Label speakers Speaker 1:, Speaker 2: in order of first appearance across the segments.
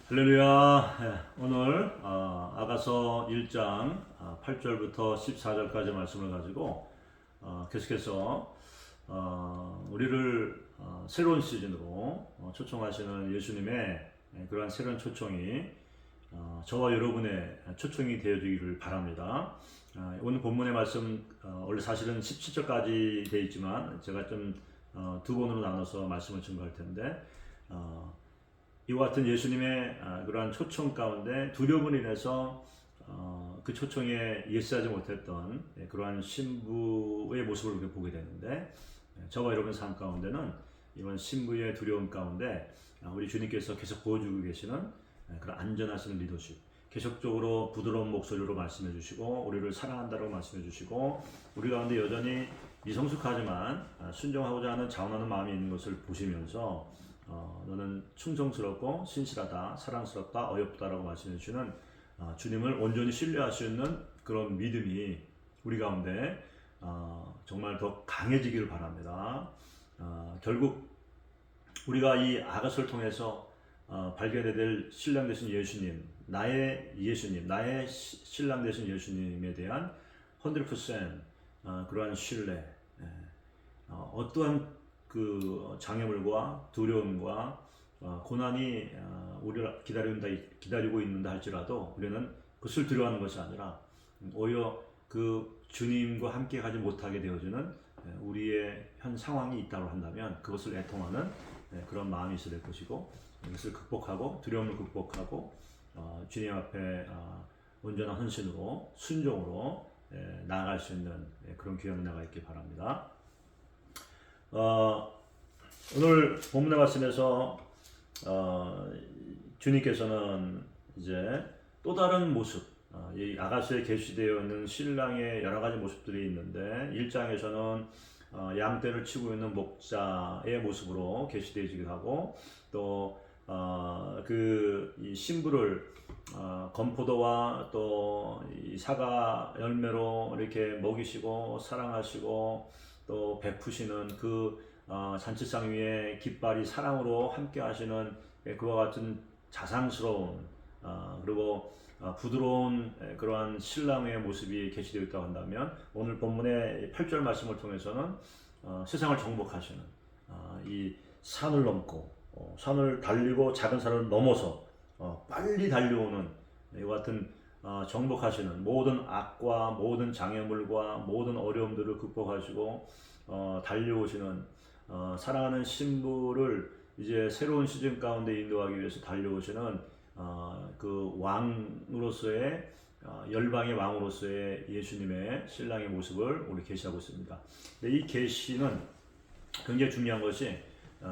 Speaker 1: 할렐루야. 오늘 아가서 1장 8절부터 14절까지 말씀을 가지고 계속해서 우리를 새로운 시즌으로 초청하시는 예수님의 그러한 새로운 초청이 저와 여러분의 초청이 되어주기를 바랍니다. 오늘 본문의 말씀 원래 사실은 17절까지 되어 있지만 제가 좀 두 번으로 나눠서 말씀을 증거할 텐데 이와 같은 예수님의 그러한 초청 가운데 두려움으로 인해서 그 초청에 예스하지 못했던 그러한 신부의 모습을 우리가 보게 되는데, 저와 여러분 삶 가운데는 이런 신부의 두려움 가운데 우리 주님께서 계속 보여주고 계시는 그런 안전하신 리더십, 계속적으로 부드러운 목소리로 말씀해 주시고 우리를 사랑한다고 말씀해 주시고 우리 가운데 여전히 미성숙하지만 순종하고자 하는 자원하는 마음이 있는 것을 보시면서 너는 충성스럽고 신실하다, 사랑스럽다, 어여쁘다라고 말씀해 주시는 주님을 온전히 신뢰할 수 있는 그런 믿음이 우리 가운데 정말 더 강해지기를 바랍니다. 결국 우리가 이 아가서를 통해서 발견해야 될 신랑 되신 예수님, 나의 예수님, 나의 신랑 되신 예수님에 대한 100% 그러한 신뢰, 어떠한 그 장애물과 두려움과 고난이 우리를 기다리고 있는다 할지라도 우리는 그것을 두려워하는 것이 아니라 오히려 그 주님과 함께 가지 못하게 되어지는 우리의 현 상황이 있다고 한다면 그것을 애통하는 그런 마음이 있어야 될 것이고, 이것을 극복하고 두려움을 극복하고 주님 앞에 온전한 헌신으로 순종으로 나아갈 수 있는 그런 귀한 은혜가 있길 바랍니다. 오늘 본문의 말씀에서 주님께서는 이제 또 다른 모습, 이 아가서에 게시되어 있는 신랑의 여러 가지 모습들이 있는데 1장에서는 양떼를 치고 있는 목자의 모습으로 게시되어지기도 하고, 또 이 신부를 건포도와 또 이 사과 열매로 이렇게 먹이시고 사랑하시고 또 베푸시는 그 잔치상 위에 깃발이 사랑으로 함께 하시는 그와 같은 자상스러운 그리고 부드러운 그러한 신랑의 모습이 게시되어 있다고 한다면, 오늘 본문의 8절 말씀을 통해서는 세상을 정복하시는 이 산을 넘고 산을 달리고 작은 산을 넘어서 빨리 달려오는 이와 같은 정복하시는 모든 악과 모든 장애물과 모든 어려움들을 극복하시고 달려오시는 사랑하는 신부를 이제 새로운 시즌 가운데 인도하기 위해서 달려오시는 그 왕으로서의 열방의 왕으로서의 예수님의 신랑의 모습을 우리 계시하고 있습니다. 근데 이 계시는 굉장히 중요한 것이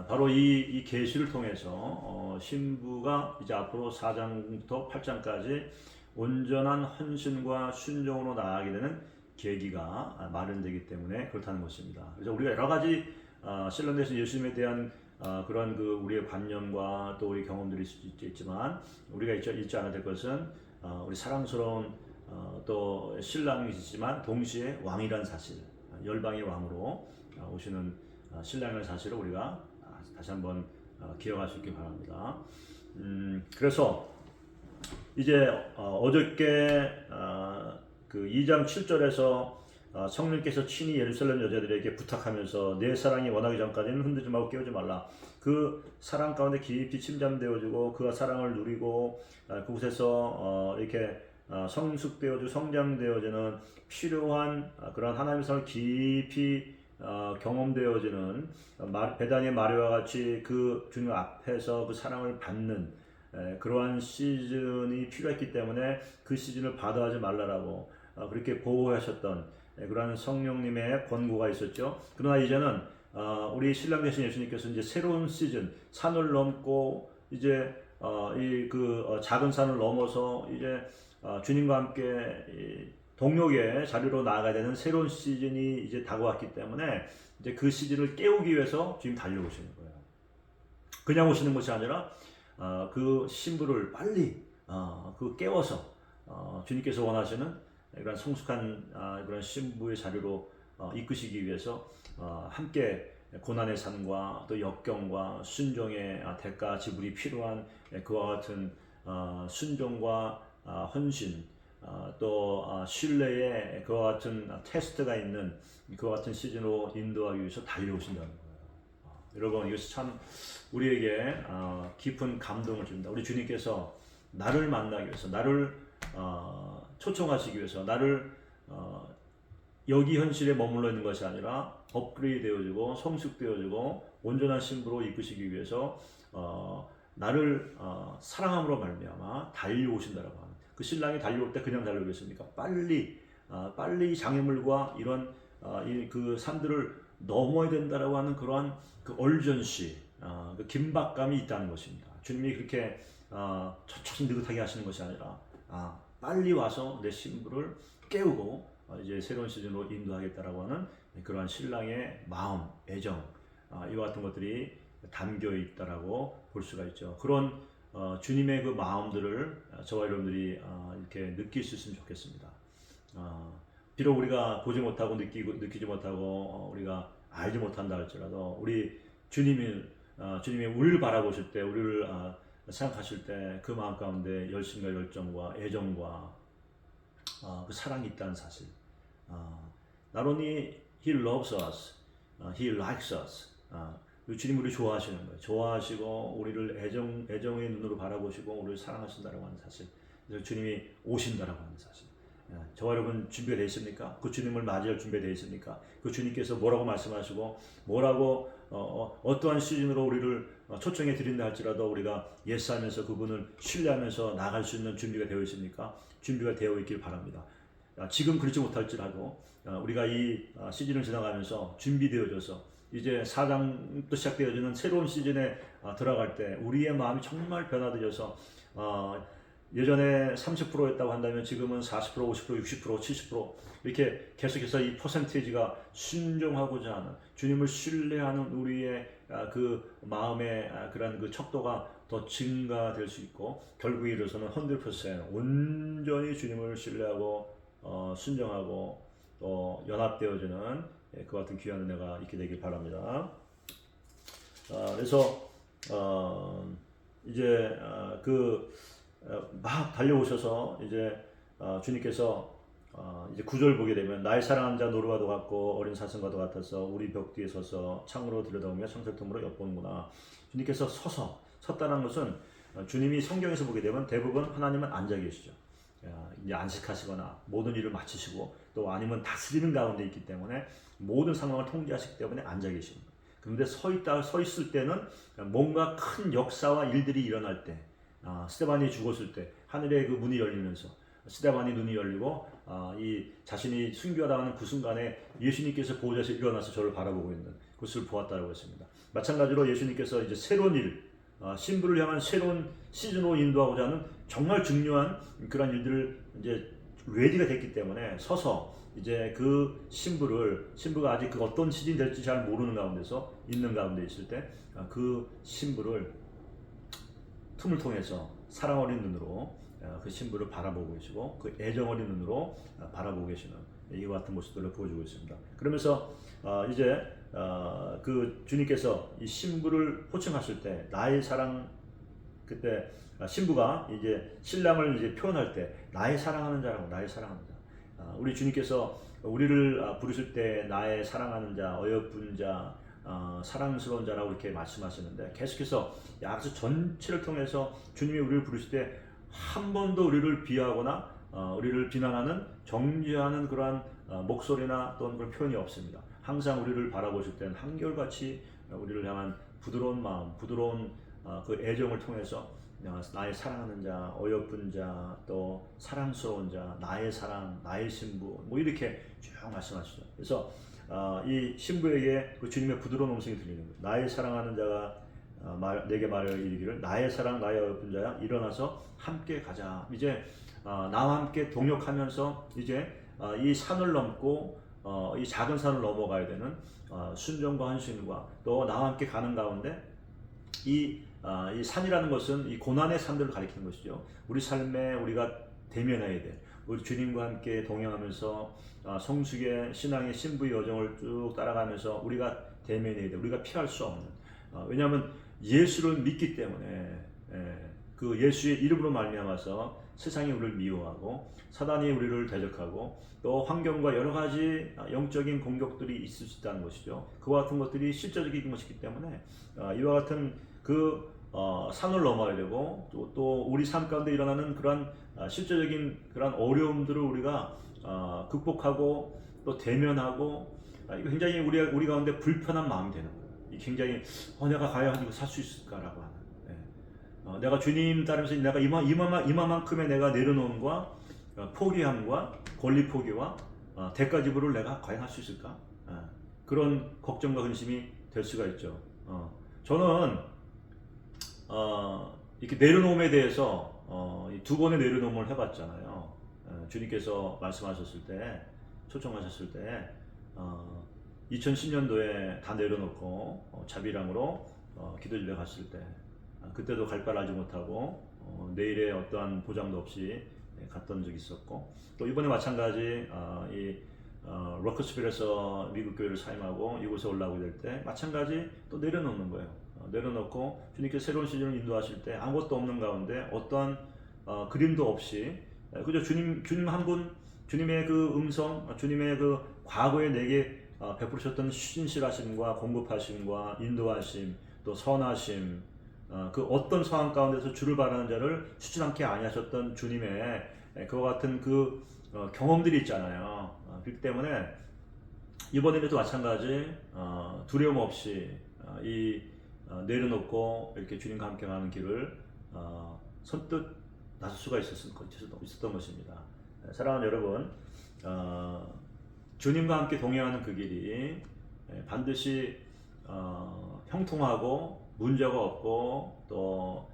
Speaker 1: 바로 이 계시를 통해서 신부가 이제 앞으로 4장부터 8장까지 온전한 헌신과 순종으로 나아가게 되는 계기가 마련되기 때문에 그렇다는 것입니다. 그래서 우리가 여러 가지 신랑 되신 예수님에 대한 그런 그 우리의 관념과 또 우리 경험들이 있지만 우리가 잊지 않아야 될 것은 우리 사랑스러운 또 신랑이시지만 동시에 왕이란 사실, 열방의 왕으로 오시는 신랑이라는 사실을 우리가 다시 한번 기억할 수 있길 바랍니다. 그래서 이제 어저께 그 2장 7절에서 성령께서 친히 예루살렘 여자들에게 부탁하면서 내 사랑이 원하기 전까지는 흔들지 말고 깨우지 말라. 그 사랑 가운데 깊이 침잠되어지고 그 사랑을 누리고 그곳에서 이렇게 성숙되어지고 성장되어지는 필요한 그런 하나님의 사랑을 깊이 경험되어지는 베다니의 마리아와 같이 그 주님 앞에서 그 사랑을 받는 그러한 시즌이 필요했기 때문에 그 시즌을 받아하지 말라라고 그렇게 보호하셨던 그러한 성령님의 권고가 있었죠. 그러나 이제는 우리 신랑 되신 예수님께서 이제 새로운 시즌, 산을 넘고 이제 이 그 작은 산을 넘어서 이제 주님과 함께 동역의 자리로 나아가야 되는 새로운 시즌이 이제 다가왔기 때문에 이제 그 시즌을 깨우기 위해서 주님 달려오시는 거예요. 그냥 오시는 것이 아니라 그 신부를 빨리 그 깨워서 주님께서 원하시는 이런 성숙한 그런 신부의 자리로 이끄시기 위해서 함께 고난의 삶과 또 역경과 순종의 대가 지불이 필요한 그와 같은 순종과 헌신, 신뢰의 그와 같은 테스트가 있는 그와 같은 시즌으로 인도하기 위해서 달려오신다는 거예요. 여러분, 이것이 참 우리에게 깊은 감동을 줍니다. 우리 주님께서 나를 만나기 위해서, 나를 초청하시기 위해서, 나를 여기 현실에 머물러 있는 것이 아니라 업그레이드 되어지고 성숙되어지고 온전한 신부로 이끄시기 위해서 나를 사랑함으로 말미암아 달려오신다라고 하는, 그 신랑이 달려올 때 그냥 달려오겠습니까? 빨리 장애물과 이런 그 산들을 넘어야 된다라고 하는 그러한 그 얼전시, 그 긴박감이 있다는 것입니다. 주님이 그렇게 천천히 느긋하게 하시는 것이 아니라 빨리 와서 내 신부를 깨우고 이제 새로운 시즌으로 인도하겠다라고 하는 그러한 신랑의 마음, 애정, 이와 같은 것들이 담겨 있다라고 볼 수가 있죠. 그런 주님의 그 마음들을 저와 여러분들이 이렇게 느낄 수 있으면 좋겠습니다. 비록 우리가 보지 못하고 느끼지 못하고 우리가 알지 못한다 할지라도 우리 주님이 우리를 바라보실 때, 우리를 생각하실 때 그 마음 가운데 열심과 열정과 애정과 그 사랑이 있다는 사실. Not only He loves us, He likes us. 주님 우리 좋아하시는 거예요. 좋아하시고 우리를 애정의 눈으로 바라보시고 우리를 사랑하신다라고 하는 사실. 그래서 주님이 오신다라고 하는 사실. 저와 여러분 준비가 되어 있습니까? 그 주님을 맞이할 준비가 되어 있습니까? 그 주님께서 뭐라고 말씀하시고 뭐라고 어떠한 시즌으로 우리를 초청해 드린다 할지라도 우리가 예스하면서 그분을 신뢰하면서 나갈 수 있는 준비가 되어 있습니까? 준비가 되어 있길 바랍니다. 지금 그렇지 못할지라도 우리가 이 시즌을 지나가면서 준비되어져서 이제 4장부터 시작되어지는 새로운 시즌에 들어갈 때 우리의 마음이 정말 변화되어서 예전에 30%였다고 한다면 지금은 40%, 50%, 60%, 70% 이렇게 계속해서 이 퍼센테이지가 순종하고자 하는, 주님을 신뢰하는 우리의 그 마음의 그런 그 척도가 더 증가될 수 있고 결국에 이르러서는 100% 온전히 주님을 신뢰하고 순종하고 또 연합되어지는 그 같은 귀한 은혜가 있게 되길 바랍니다. 그래서 이제 막 달려오셔서 이제 주님께서 이제 9절 보게 되면 나의 사랑하는 자 노루와도 같고 어린 사슴과도 같아서 우리 벽 뒤에 서서 창으로 들여다보며 청설통으로 엿보는구나. 주님께서 섰다는 것은 주님이 성경에서 보게 되면 대부분 하나님은 앉아 계시죠. 이제 안식하시거나 모든 일을 마치시고 또 아니면 다스리는 가운데 있기 때문에 모든 상황을 통제하시기 때문에 앉아 계십니다. 그런데 서 있을 때는 뭔가 큰 역사와 일들이 일어날 때, 스데반이 죽었을 때 하늘의 그 문이 열리면서 스데반이 눈이 열리고 이 자신이 순교하다는 그 순간에 예수님께서 보호자에서 일어나서 저를 바라보고 있는 그것을 보았다고 했습니다. 마찬가지로 예수님께서 이제 새로운 일, 신부를 향한 새로운 시즌으로 인도하고자 하는 정말 중요한 그런 일들을 이제 레디가 됐기 때문에 서서 이제 그 신부가 아직 그 어떤 시즌이 될지 잘 모르는 가운데서 있는 가운데 있을 때 그 신부를 틈을 통해서 사랑 어린 눈으로 그 신부를 바라보고 계시고 그 애정 어린 눈으로 바라보고 계시는 이와 같은 모습들을 보여주고 있습니다. 그러면서 이제 그 주님께서 이 신부를 호칭하실 때 나의 사랑, 그때 신부가 이제 신랑을 이제 표현할 때 나의 사랑하는 자라고, 나의 사랑하는 자. 우리 주님께서 우리를 부르실 때 나의 사랑하는 자, 어여쁜 자, 사랑스러운 자라고 이렇게 말씀하시는데 계속해서 약수 전체를 통해서 주님이 우리를 부르실 때 한 번도 우리를 비하거나 우리를 비난하는 정죄하는 그러한 목소리나 또는 그런 표현이 없습니다. 항상 우리를 바라보실 때는 한결같이 우리를 향한 부드러운 마음, 부드러운 그 애정을 통해서 나의 사랑하는 자, 어여쁜 자, 또 사랑스러운 자, 나의 사랑, 나의 신부, 뭐 이렇게 쭉 말씀하시죠. 그래서 이 신부에게 그 주님의 부드러운 음성이 들리는 거예요. 나의 사랑하는 자가 내게 말하여 이르기를 나의 사랑, 나의 어여쁜 자야, 일어나서 함께 가자. 이제 나와 함께 동역하면서 이제 이 산을 넘고 이 작은 산을 넘어가야 되는 순종과 헌신과 또 나와 함께 가는 가운데 이 산이라는 것은 이 고난의 산들을 가리키는 것이죠. 우리 삶에 우리가 대면해야 돼. 우리 주님과 함께 동행하면서 성숙의 신앙의 신부의 여정을 쭉 따라가면서 우리가 대면해야 돼. 우리가 피할 수 없는. 왜냐하면 예수를 믿기 때문에 그 예수의 이름으로 말미암아서 세상이 우리를 미워하고 사단이 우리를 대적하고 또 환경과 여러 가지 영적인 공격들이 있을 수 있다는 것이죠. 그와 같은 것들이 실제적인 것이기 때문에 이와 같은 그 산을 넘어야 되고 또 우리 삶 가운데 일어나는 그런 실제적인 그런 어려움들을 우리가 극복하고 또 대면하고 이거 굉장히 우리 가운데 불편한 마음이 되는 거예요. 굉장히 내가 과연 이거 살 수 있을까라고 하는. 내가 주님 따르면서 내가 이만큼의 내가 내려놓음과 포기함과 권리 포기와 대가 지불을 내가 과연 할 수 있을까? 그런 걱정과 근심이 될 수가 있죠. 저는 이렇게 내려놓음에 대해서 두 번의 내려놓음을 해봤잖아요. 주님께서 말씀하셨을 때, 초청하셨을 때 2010년도에 다 내려놓고 자비랑으로 기도집에 갔을 때 그때도 갈 바를 알지 못하고 내일의 어떠한 보장도 없이 갔던 적이 있었고 또 이번에 마찬가지 로커스빌에서 미국 교회를 사임하고 이곳에 올라오게 될 때 마찬가지 또 내려놓는 거예요. 내려놓고 주님께서 새로운 시즌을 인도하실 때 아무것도 없는 가운데 어떠한 그림도 없이 그저 주님 한 분, 주님의 그 음성, 주님의 그 과거에 내게 베푸셨던 신실하심과 공급하심과 인도하심, 또 선하심, 그 어떤 상황 가운데서 주를 바라는 자를 추지 않게 아니하셨던 주님의 그와 같은 그 경험들이 있잖아요. 그렇기 때문에 이번에도 마찬가지 두려움 없이 내려놓고 이렇게 주님과 함께 가는 길을 선뜻 나설 수가 있었던 것입니다. 사랑하는 여러분, 주님과 함께 동행하는 그 길이 반드시 형통하고 문제가 없고 또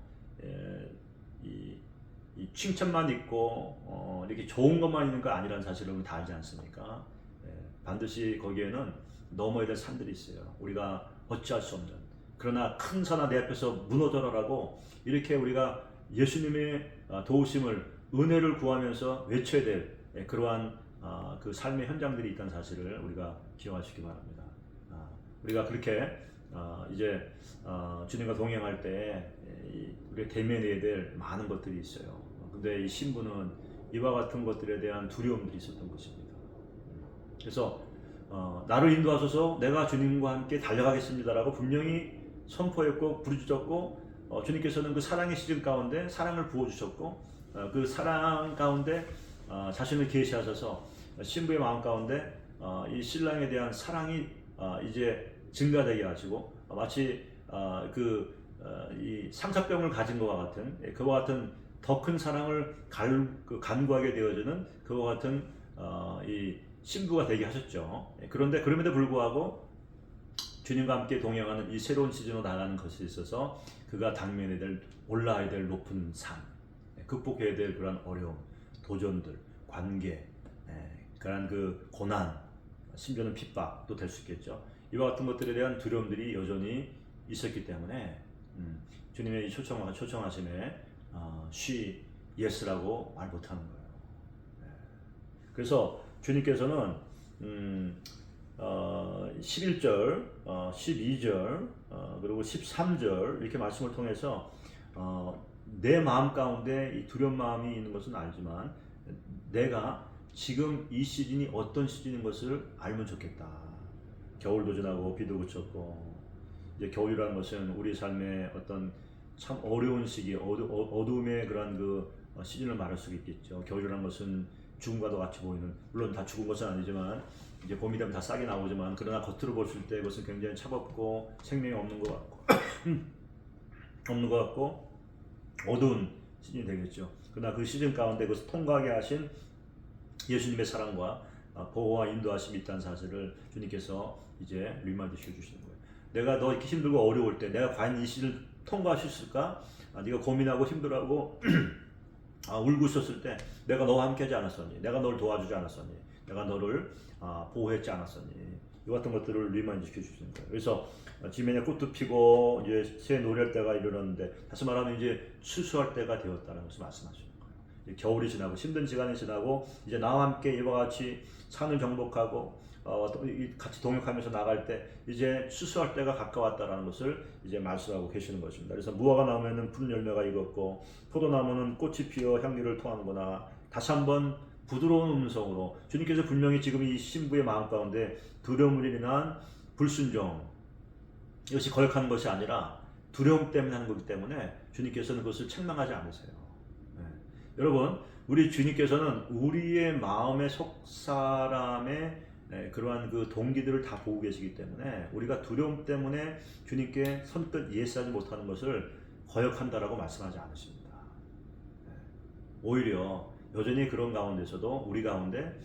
Speaker 1: 이 칭찬만 있고 이렇게 좋은 것만 있는 거 아니라는 사실을 우리 다 알지 않습니까? 반드시 거기에는 넘어야 될 산들이 있어요. 우리가 어찌할 수 없는. 그러나 큰 산아 내 앞에서 무너져라라고 이렇게 우리가 예수님의 도우심을 은혜를 구하면서 외쳐야 될 그러한 그 삶의 현장들이 있다는 사실을 우리가 기억하시기 바랍니다. 우리가 그렇게 이제 주님과 동행할 때 우리가 대면해야 될 많은 것들이 있어요. 근데 이 신부는 이와 같은 것들에 대한 두려움들이 있었던 것입니다. 그래서 나를 인도하소서 내가 주님과 함께 달려가겠습니다라고 분명히 선포했고 부르짖었고 주님께서는 그 사랑의 시즌 가운데 사랑을 부어주셨고 그 사랑 가운데 자신을 계시하셔서 신부의 마음 가운데 이 신랑에 대한 사랑이 이제 증가되게 하시고 마치 이 상사병을 가진 것과 같은 그와 같은 더 큰 사랑을 간구하게 되어지는 그와 같은 이 신부가 되게 하셨죠. 그런데 그럼에도 불구하고 주님과 함께 동행하는 이 새로운 시즌으로 나가는 것에 있어서 그가 당면해야 될 올라야 될 높은 산, 극복해야 될 그런 어려움, 도전들, 관계, 그런 그 고난, 심지어는 핍박도 될 수 있겠죠. 이와 같은 것들에 대한 두려움들이 여전히 있었기 때문에 주님의 이 초청하심에 she yes라고 말 못하는 거예요. 그래서 주님께서는 11절, 12절, 그리고 13절 이렇게 말씀을 통해서 내 마음 가운데 이 두려운 마음이 있는 것은 알지만 내가 지금 이 시즌이 어떤 시즌인 것을 알면 좋겠다. 겨울도 지나고 비도 그쳤고 이제 겨울이라는 것은 우리 삶의 어떤 참 어려운 시기, 어두움의 그런 그 시즌을 말할 수 있겠죠. 겨울이라는 것은 죽음과도 같이 보이는, 물론 다 죽은 것은 아니지만 이제 봄이 되면 다 싹이 나오지만 그러나 겉으로 봤을 때 그것은 굉장히 차갑고 생명이 없는 것 같고 어두운 시즌이 되겠죠. 그러나 그 시즌 가운데 그것을 통과하게 하신 예수님의 사랑과 보호와 인도하심이 있다는 사실을 주님께서 이제 리마인드 해주시는 거예요. 내가 너 이렇게 힘들고 어려울 때 내가 과연 이 시즌을 통과할 수 있을까? 네가 고민하고 힘들어하고 울고 있었을 때 내가 너와 함께 하지 않았었니? 내가 너를 도와주지 않았었니? 내가 너를 보호했지 않았었니? 이 같은 것들을 리마인드 시켜주시는 거예요. 그래서 지면에 꽃도 피고 이제 새 노래할 때가 이르렀는데 다시 말하면 이제 추수할 때가 되었다는 것을 말씀하시는 거예요. 이제 겨울이 지나고 힘든 시간이 지나고 이제 나와 함께 이와 같이 산을 정복하고 같이 동역하면서 나갈 때 이제 수수할 때가 가까웠다라는 것을 이제 말씀하고 계시는 것입니다. 그래서 무화과 나무에는 푸른 열매가 익었고 포도나무는 꽃이 피어 향기를 토하는구나. 다시 한번 부드러운 음성으로 주님께서 분명히 지금 이 신부의 마음 가운데 두려움으로 인한 불순종, 이것이 거역하는 것이 아니라 두려움 때문에 하는 것이기 때문에 주님께서는 그것을 책망하지 않으세요. 네. 여러분, 우리 주님께서는 우리의 마음의 속 사람의 그러한 그 동기들을 다 보고 계시기 때문에 우리가 두려움 때문에 주님께 선뜻 예스하지 못하는 것을 거역한다라고 말씀하지 않으십니다. 네. 오히려 여전히 그런 가운데서도 우리 가운데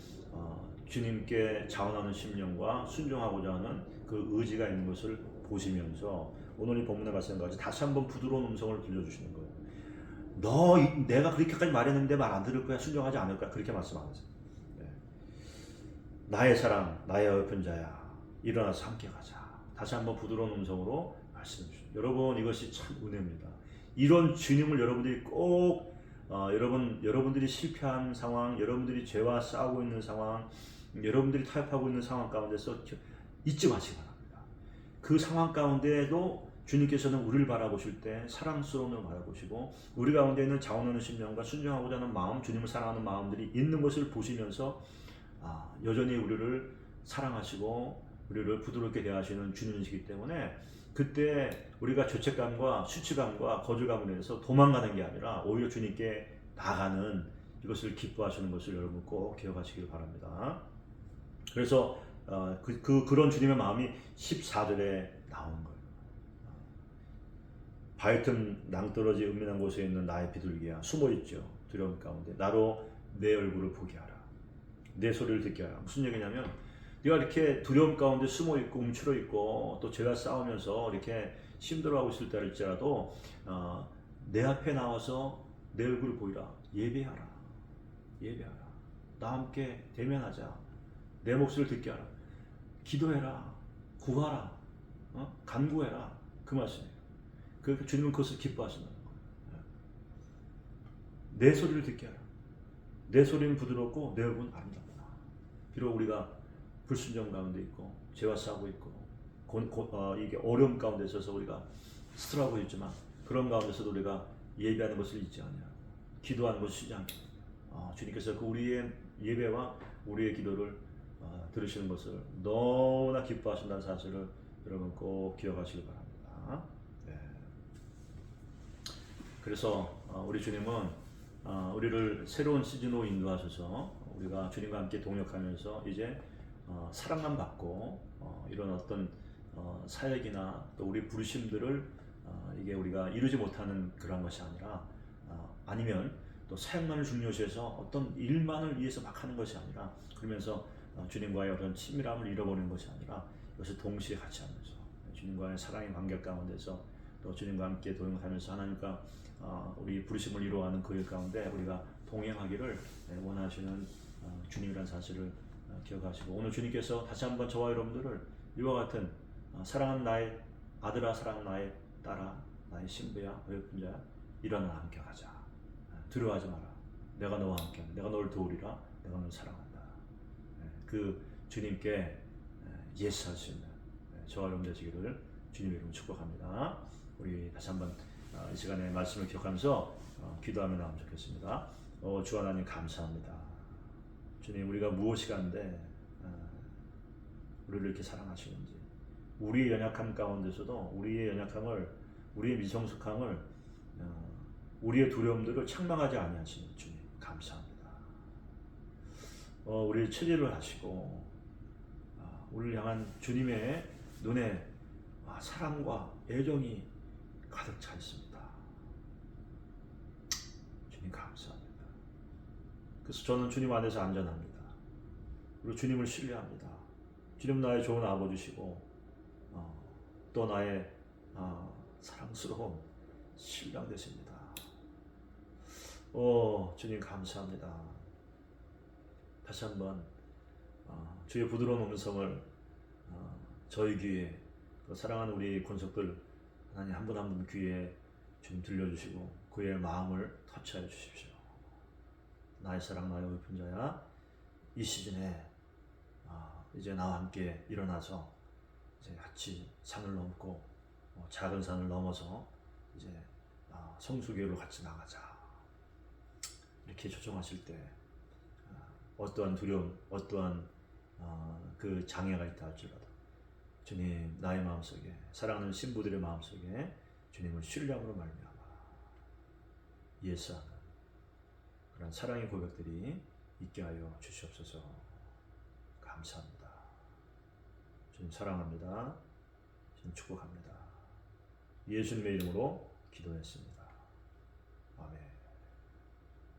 Speaker 1: 주님께 자원하는 심령과 순종하고자 하는 그 의지가 있는 것을 보시면서 오늘 이 본문에 마찬가지 다시 한번 부드러운 음성을 들려주시는 거예요. 내가 그렇게까지 말했는데 말 안 들을 거야, 순종하지 않을 거야, 그렇게 말씀 안 하세요. 네. 나의 사랑, 나의 어여쁜 자야, 일어나서 함께 가자. 다시 한번 부드러운 음성으로 말씀해 주십시오. 여러분, 이것이 참 은혜입니다. 이런 주님을 여러분들이 꼭 여러분들이 실패한 상황, 여러분들이 죄와 싸우고 있는 상황, 여러분들이 타협하고 있는 상황 가운데서 잊지 마시기 바랍니다. 그 상황 가운데에도 주님께서는 우리를 바라보실 때 사랑스러움을 바라보시고 우리 가운데 있는 자원하는 심령과 순종하고자 하는 마음, 주님을 사랑하는 마음들이 있는 것을 보시면서 여전히 우리를 사랑하시고 우리를 부드럽게 대하시는 주님이시기 때문에 그때 우리가 죄책감과 수치감과 거절감을 인해서 도망가는 게 아니라 오히려 주님께 나아가는 이것을 기뻐하시는 것을 여러분 꼭 기억하시길 바랍니다. 그래서 그런 주님의 마음이 14절에 나오는 거예요. 바위틈 낭떠러지 은밀한 곳에 있는 나의 비둘기야, 숨어있죠. 두려움 가운데 나로 내 얼굴을 보게 하라, 내 소리를 듣게 하라. 무슨 얘기냐면 네가 이렇게 두려움 가운데 숨어있고 움츠러있고 또 죄와 싸우면서 이렇게 힘들어하고 있을 때일지라도 내 앞에 나와서 내 얼굴을 보이라, 예배하라, 예배하라, 나와 함께 대면하자, 내 목소리를 듣게 하라, 기도해라, 구하라, 간구해라, 그 말씀이에요. 그 주님은 그것을 기뻐하신다는 거예요. 내 소리를 듣게 하라. 내 소리는 부드럽고 내 얼굴은 아름답다. 비록 우리가 불순종 가운데 있고 죄와 싸우고 있고 이게 어려움 가운데 있어서 우리가 스트레스하고 있지만 그런 가운데서도 우리가 예배하는 것을 잊지 않냐, 기도하는 것을 쉬지 않게 주님께서 그 우리의 예배와 우리의 기도를 들으시는 것을 너무나 기뻐하신다는 사실을 여러분 꼭 기억하시기 바랍니다. 네. 그래서 우리 주님은 우리를 새로운 시즌으로 인도하셔서 우리가 주님과 함께 동역하면서 이제 사랑만 받고 이런 어떤 사역이나 또 우리 부르심들을 이게 우리가 이루지 못하는 그런 것이 아니라 아니면 또 사역만을 중요시해서 어떤 일만을 위해서 막 하는 것이 아니라 그러면서 주님과의 어떤 친밀함을 잃어버리는 것이 아니라 이것을 동시에 같이 하면서 주님과의 사랑의 관계 가운데서 또 주님과 함께 동행하면서 하나님과 우리 부르심을 이루어가는 그 일 가운데 우리가 동행하기를 원하시는 주님이라는 사실을 기억하시고 오늘 주님께서 다시 한번 저와 여러분들을 이와 같은 사랑하는 나의 아들아, 사랑하는 나의 딸아, 나의 신부야, 어여쁜 자야, 일어나 함께 가자. 두려워하지 마라. 내가 너와 함께한다. 내가 너를 도우리라. 내가 너를 사랑한다. 그 주님께 예스할 수 있는 저와 여러분 되시기를 주님의 이름으로 축복합니다. 우리 다시 한번 이 시간에 말씀을 기억하면서 기도하며 나오면 좋겠습니다. 주 하나님 감사합니다. 주님, 우리가 무엇이 간데 우리를 이렇게 사랑하시는지, 우리의 연약함 가운데서도 우리의 연약함을, 우리의 미성숙함을, 우리의 두려움들을 책망하지 아니하시는 주님 감사합니다. 우리를 치료를 하시고 우리를 향한 주님의 눈에 사랑과 애정이 가득 차 있습니다. 주님 감사합니다. 그래서 저는 주님 안에서 안전합니다. 그리고 주님을 신뢰합니다. 주님 나의 좋은 아버지시고 또 나의 사랑스러운 신랑 되십니다. 주님 감사합니다. 다시 한번 주의 부드러운 음성을 저희 귀에, 사랑하는 우리 권속들 하나님 한 분 한 분 귀에 주님 들려주시고 그의 마음을 터치하여 주십시오. 나의 사랑 나의 의쁜 자야, 이 시즌에 이제 나와 함께 일어나서 이제 같이 산을 넘고 작은 산을 넘어서 이제 성수교로 같이 나가자. 이렇게 초청하실 때 어떠한 두려움, 어떠한 그 장애가 있다 할지라도 주님 나의 마음속에 사랑하는 신부들의 마음속에 주님을 신뢰함으로 말미암아 예수하는 그런 사랑의 고백들이 있게 하여 주시옵소서. 감사합니다. 주님 사랑합니다. 주님 축복합니다. 예수님의 이름으로 기도했습니다.